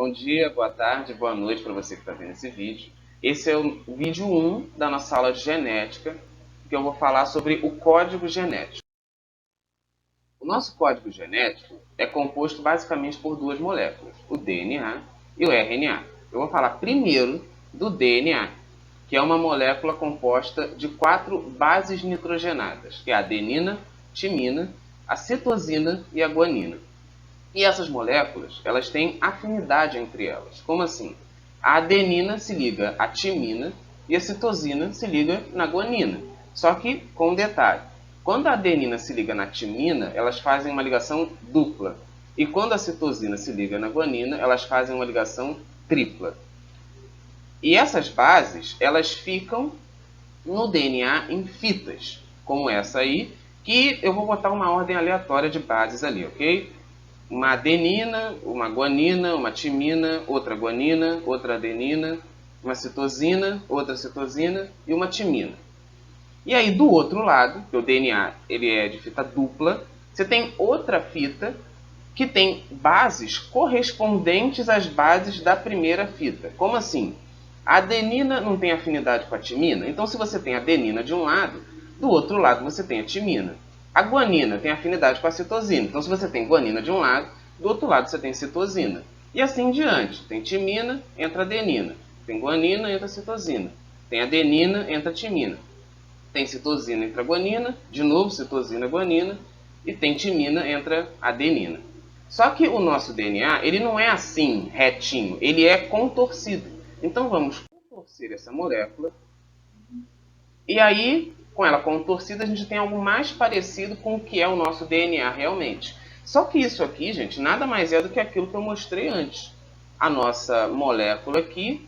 Bom dia, boa tarde, boa noite para você que está vendo esse vídeo. Esse é o vídeo 1 da nossa aula de genética, que eu vou falar sobre o código genético. O nosso código genético é composto basicamente por duas moléculas, o DNA e o RNA. Eu vou falar primeiro do DNA, que é uma molécula composta de 4 bases nitrogenadas, que é a adenina, timina, a citosina e a guanina. E essas moléculas, elas têm afinidade entre elas. Como assim? A adenina se liga à timina e a citosina se liga na guanina. Só que com um detalhe. Quando a adenina se liga na timina, elas fazem uma ligação dupla. E quando a citosina se liga na guanina, elas fazem uma ligação tripla. E essas bases, elas ficam no DNA em fitas, como essa aí, que eu vou botar uma ordem aleatória de bases ali, ok? Uma adenina, uma guanina, uma timina, outra guanina, outra adenina, uma citosina, outra citosina e uma timina. E aí do outro lado, que o DNA ele é de fita dupla, você tem outra fita que tem bases correspondentes às bases da primeira fita. Como assim? A adenina não tem afinidade com a timina, então se você tem a adenina de um lado, do outro lado você tem a timina. A guanina tem afinidade com a citosina, então se você tem guanina de um lado, do outro lado você tem citosina. E assim em diante. Tem timina, entra adenina. Tem guanina, entra citosina. Tem adenina, entra timina. Tem citosina, entra guanina. De novo, citosina, guanina. E tem timina, entra adenina. Só que o nosso DNA, ele não é assim, retinho. Ele é contorcido. Então vamos contorcer essa molécula. E aí, com ela contorcida, a gente tem algo mais parecido com o que é o nosso DNA realmente. Só que isso aqui, gente, nada mais é do que aquilo que eu mostrei antes. A nossa molécula aqui,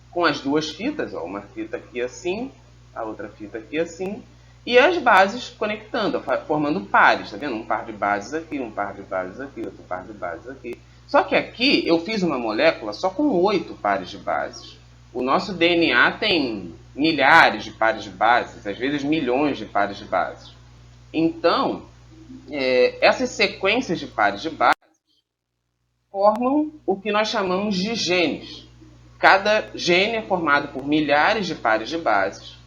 com as duas fitas, ó, uma fita aqui assim, a outra fita aqui assim, e as bases conectando, formando pares, tá vendo? Um par de bases aqui, um par de bases aqui, outro par de bases aqui. Só que aqui eu fiz uma molécula só com 8 pares de bases. O nosso DNA tem milhares de pares de bases, às vezes milhões de pares de bases. Então, essas sequências de pares de bases formam o que nós chamamos de genes. Cada gene é formado por milhares de pares de bases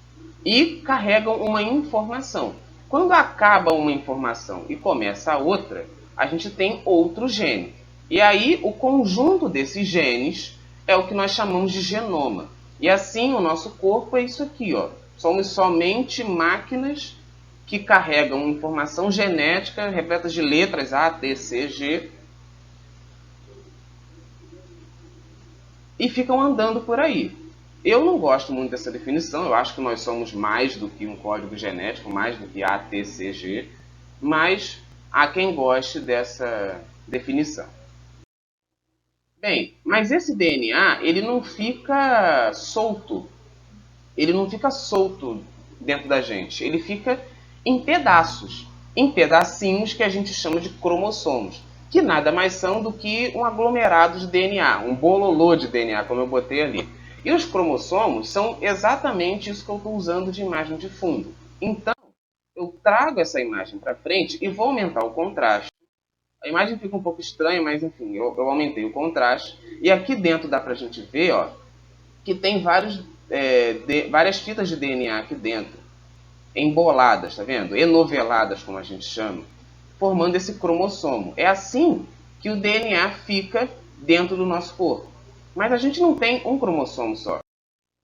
e carregam uma informação. Quando acaba uma informação e começa a outra, a gente tem outro gene. E aí o conjunto desses genes é o que nós chamamos de genoma. E assim o nosso corpo é isso aqui, ó. Somos somente máquinas que carregam informação genética repleta de letras A, T, C, G e ficam andando por aí. Eu não gosto muito dessa definição, eu acho que nós somos mais do que um código genético, mais do que A, T, C, G, mas há quem goste dessa definição. Bem, mas esse DNA, ele não fica solto. Ele não fica solto dentro da gente. Ele fica em pedaços, em pedacinhos que a gente chama de cromossomos, que nada mais são do que um aglomerado de DNA, um bololô de DNA, como eu botei ali. E os cromossomos são exatamente isso que eu estou usando de imagem de fundo. Então, eu trago essa imagem para frente e vou aumentar o contraste. A imagem fica um pouco estranha, mas enfim, eu aumentei o contraste. E aqui dentro dá para a gente ver, ó, que tem várias fitas de DNA aqui dentro, emboladas, tá vendo? Enoveladas, como a gente chama, formando esse cromossomo. É assim que o DNA fica dentro do nosso corpo. Mas a gente não tem um cromossomo só.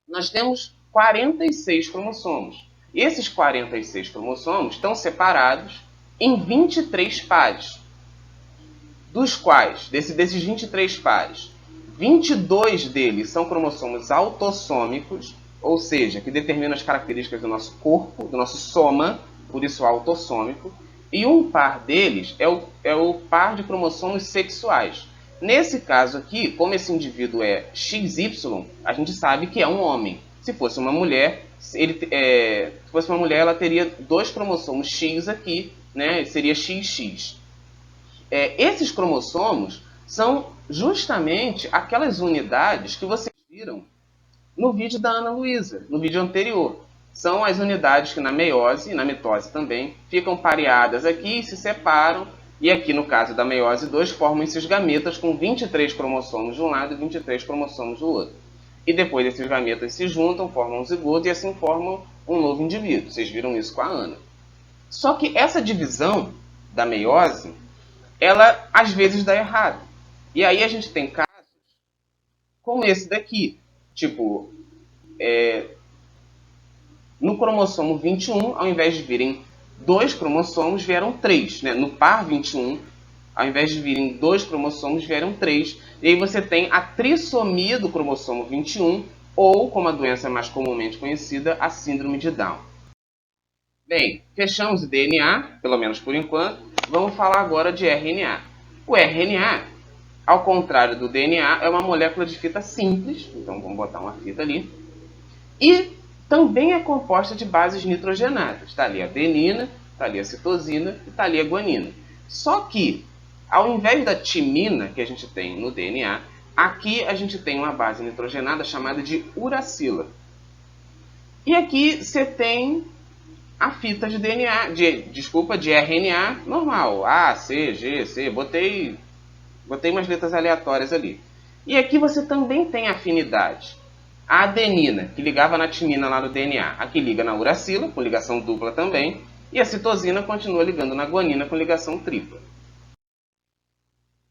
Nós temos 46 cromossomos. E esses 46 cromossomos estão separados em 23 pares. Dos quais, desses 23 pares, 22 deles são cromossomos autossômicos, ou seja, que determinam as características do nosso corpo, do nosso soma, por isso autossômico, e um par deles é o par de cromossomos sexuais. Nesse caso aqui, como esse indivíduo é XY, a gente sabe que é um homem. Se fosse uma mulher, ela teria 2 cromossomos X aqui, né? Seria XX. Esses cromossomos são justamente aquelas unidades que vocês viram no vídeo da Ana Luísa, no vídeo anterior. São as unidades que na meiose e na mitose também ficam pareadas aqui e se separam E aqui no caso da meiose 2, formam esses gametas com 23 cromossomos de um lado e 23 cromossomos do outro. E depois esses gametas se juntam, formam um zigoto e assim formam um novo indivíduo. Vocês viram isso com a Ana. Só que essa divisão da meiose, ela às vezes dá errado. E aí a gente tem casos como esse daqui. Tipo, no cromossomo 21, ao invés de virem 2 cromossomos, vieram 3. Né? No par 21, ao invés de virem 2 cromossomos, vieram 3. E aí você tem a trissomia do cromossomo 21, ou, como a doença mais comumente conhecida, a síndrome de Down. Bem, fechamos o DNA, pelo menos por enquanto. Vamos falar agora de RNA. O RNA, ao contrário do DNA, é uma molécula de fita simples. Então vamos botar uma fita ali. E também é composta de bases nitrogenadas. Está ali a adenina, está ali a citosina e está ali a guanina. Só que, ao invés da timina que a gente tem no DNA, aqui a gente tem uma base nitrogenada chamada de uracila. E aqui você tem a fita de DNA, de RNA normal. A, C, G, C. Botei umas letras aleatórias ali. E aqui você também tem afinidade. A adenina, que ligava na timina lá no DNA, aqui liga na uracila, com ligação dupla também. E a citosina continua ligando na guanina com ligação tripla.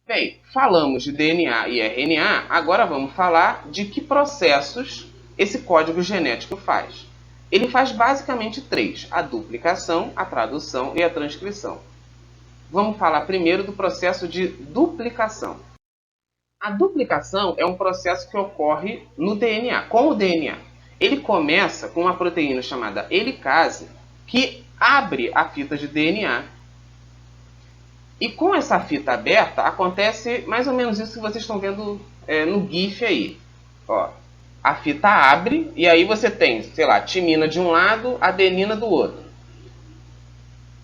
Bem, falamos de DNA e RNA, agora vamos falar de que processos esse código genético faz. Ele faz basicamente 3, a duplicação, a tradução e a transcrição. Vamos falar primeiro do processo de duplicação. A duplicação é um processo que ocorre no DNA, com o DNA. Ele começa com uma proteína chamada helicase, que abre a fita de DNA. E com essa fita aberta, acontece mais ou menos isso que vocês estão vendo no GIF aí. Ó, a fita abre e aí você tem, sei lá, timina de um lado, adenina do outro.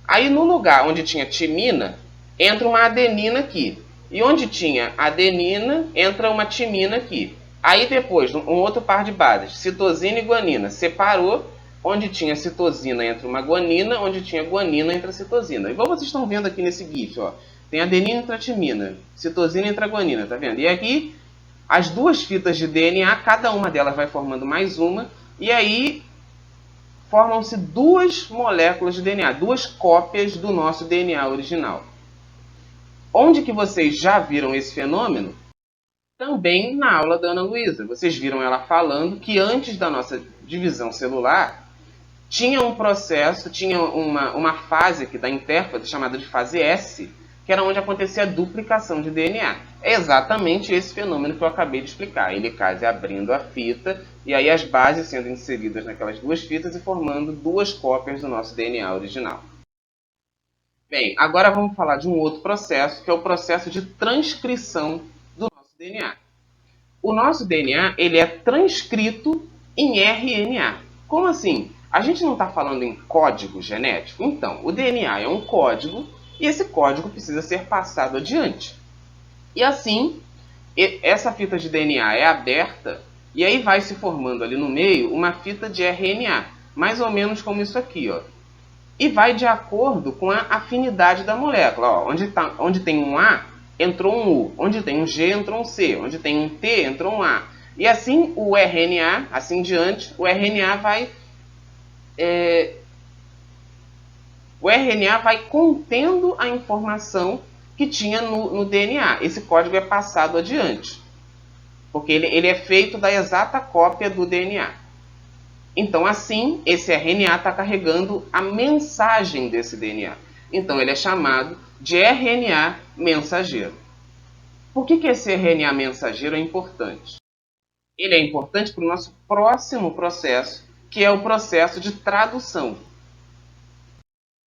Aí no lugar onde tinha timina, entra uma adenina aqui. E onde tinha adenina, entra uma timina aqui. Aí depois, um outro par de bases, citosina e guanina. Separou, onde tinha citosina entra uma guanina, onde tinha guanina entra citosina. Igual vocês estão vendo aqui nesse GIF, ó. Tem adenina entra timina, citosina entra guanina, tá vendo? E aqui, as duas fitas de DNA, cada uma delas vai formando mais uma, e aí formam-se duas moléculas de DNA, duas cópias do nosso DNA original. Onde que vocês já viram esse fenômeno? Também na aula da Ana Luísa. Vocês viram ela falando que antes da nossa divisão celular, tinha um processo, tinha uma fase aqui da intérfase chamada de fase S, que era onde acontecia a duplicação de DNA. É exatamente esse fenômeno que eu acabei de explicar. A helicase abrindo a fita, e aí as bases sendo inseridas naquelas duas fitas e formando duas cópias do nosso DNA original. Bem, agora vamos falar de um outro processo, que é o processo de transcrição do nosso DNA. O nosso DNA ele é transcrito em RNA. Como assim? A gente não está falando em código genético? Então, o DNA é um código e esse código precisa ser passado adiante. E assim, essa fita de DNA é aberta e aí vai se formando ali no meio uma fita de RNA, mais ou menos como isso aqui, ó. E vai de acordo com a afinidade da molécula. Ó, onde tem um A, entrou um U. Onde tem um G, entrou um C. Onde tem um T, entrou um A. E assim o RNA, assim diante, o RNA vai contendo a informação que tinha no DNA. Esse código é passado adiante, porque ele é feito da exata cópia do DNA. Então, assim, esse RNA está carregando a mensagem desse DNA. Então, ele é chamado de RNA mensageiro. Por que esse RNA mensageiro é importante? Ele é importante para o nosso próximo processo, que é o processo de tradução.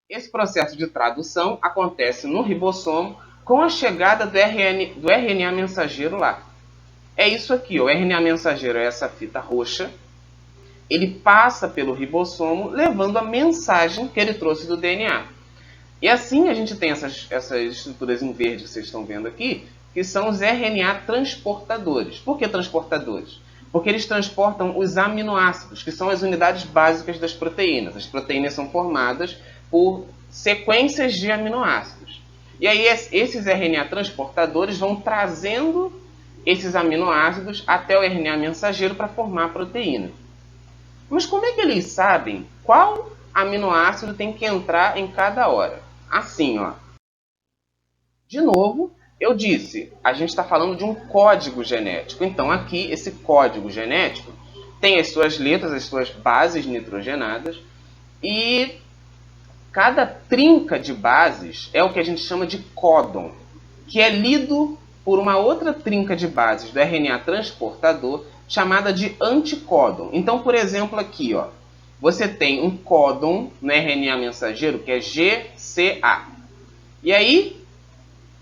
Esse processo de tradução acontece no ribossomo com a chegada do RNA mensageiro lá. É isso aqui, o RNA mensageiro é essa fita roxa. Ele passa pelo ribossomo levando a mensagem que ele trouxe do DNA. E assim a gente tem essas estruturas em verde que vocês estão vendo aqui, que são os RNA transportadores. Por que transportadores? Porque eles transportam os aminoácidos, que são as unidades básicas das proteínas. As proteínas são formadas por sequências de aminoácidos. E aí esses RNA transportadores vão trazendo esses aminoácidos até o RNA mensageiro para formar a proteína. Mas como é que eles sabem qual aminoácido tem que entrar em cada hora? Assim, ó. De novo, eu disse, a gente está falando de um código genético. Então aqui, esse código genético tem as suas letras, as suas bases nitrogenadas, e cada trinca de bases é o que a gente chama de códon, que é lido por uma outra trinca de bases do RNA transportador chamada de anticódon. Então, por exemplo, aqui, ó, você tem um códon no RNA mensageiro que é GCA. E aí,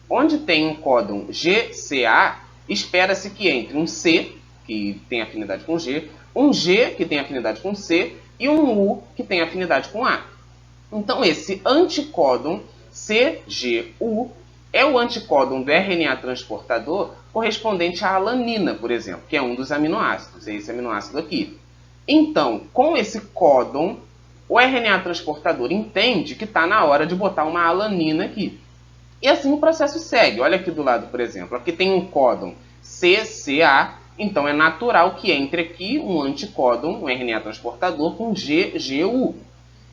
onde tem um códon GCA, espera-se que entre um C, que tem afinidade com G, um G, que tem afinidade com C, e um U, que tem afinidade com A. Então, esse anticódon CGU é o anticódon do RNA transportador correspondente à alanina, por exemplo, que é um dos aminoácidos, é esse aminoácido aqui. Então, com esse códon, o RNA transportador entende que está na hora de botar uma alanina aqui. E assim o processo segue. Olha aqui do lado, por exemplo, aqui tem um códon CCA, então é natural que entre aqui um anticódon, um RNA transportador com GGU.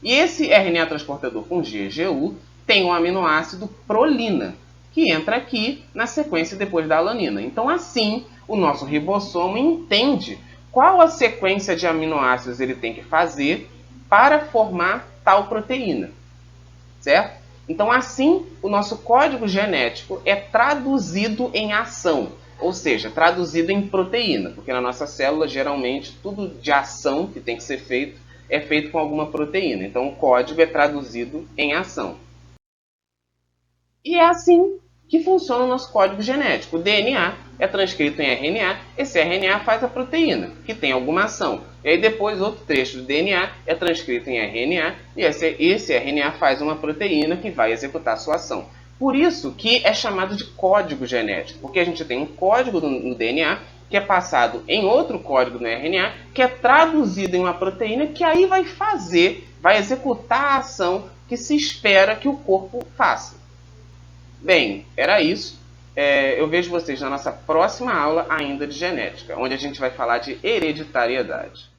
E esse RNA transportador com GGU tem um aminoácido prolina, que entra aqui na sequência depois da alanina. Então, assim, o nosso ribossomo entende qual a sequência de aminoácidos ele tem que fazer para formar tal proteína, certo? Então, assim, o nosso código genético é traduzido em ação, ou seja, traduzido em proteína, porque na nossa célula, geralmente, tudo de ação que tem que ser feito é feito com alguma proteína. Então, o código é traduzido em ação. E é assim que funciona o nosso código genético. O DNA é transcrito em RNA, esse RNA faz a proteína, que tem alguma ação. E aí depois outro trecho do DNA é transcrito em RNA, e esse RNA faz uma proteína que vai executar a sua ação. Por isso que é chamado de código genético, porque a gente tem um código no DNA que é passado em outro código no RNA, que é traduzido em uma proteína que aí vai executar a ação que se espera que o corpo faça. Bem, era isso. Eu vejo vocês na nossa próxima aula ainda de genética, onde a gente vai falar de hereditariedade.